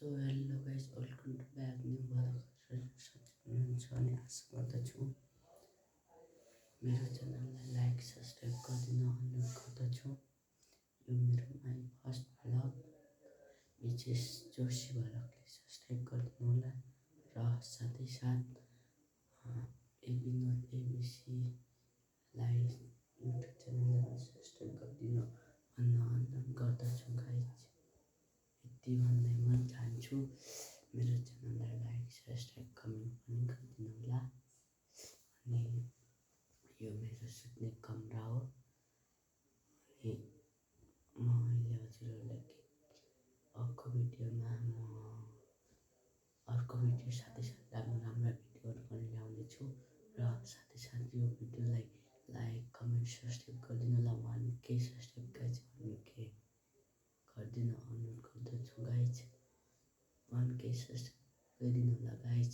So hello guys welcome to back new भएर सबै हुनुहुन्छ अनि आशा गर्दछु मेरो च्यानललाई लाइक सब्सक्राइब गरिदिन अनुरोध गर्दछु। यो मेरो माई फर्स्ट भ्लग विशेष जोशी भ्लगले सब्सक्राइब गरिदिनु होला र साथै साथ विनोद एबिसीलाई युट्युब च्यानललाई सब्सक्राइब गरिदिनु भन्न अनुरोध गर्दछु गाइस। यति भन्दै म चाहन्छु मेरो च्यानललाई लाइक सब्सक्राइब कमेन्ट पनि गरिदिनु होला। अनि यो मेरो सुत्ने कमरा हो अनि म अहिले हजुरहरूलाई अर्को भिडियोमा अर्को भिडियो साथै साथ राम्रो भिडियोहरू पनि ल्याउनेछु र साथै साथ यो भिडियोलाई लाइक कमेन्ट सब्सक्राइब गरिदिनु होला। 1K सब्सक्राइब गाइस 1K गरिदिन अनुरोध गर्दछु गाइस। 1K सब्सक्राइब गरिदिनु होला गाइस।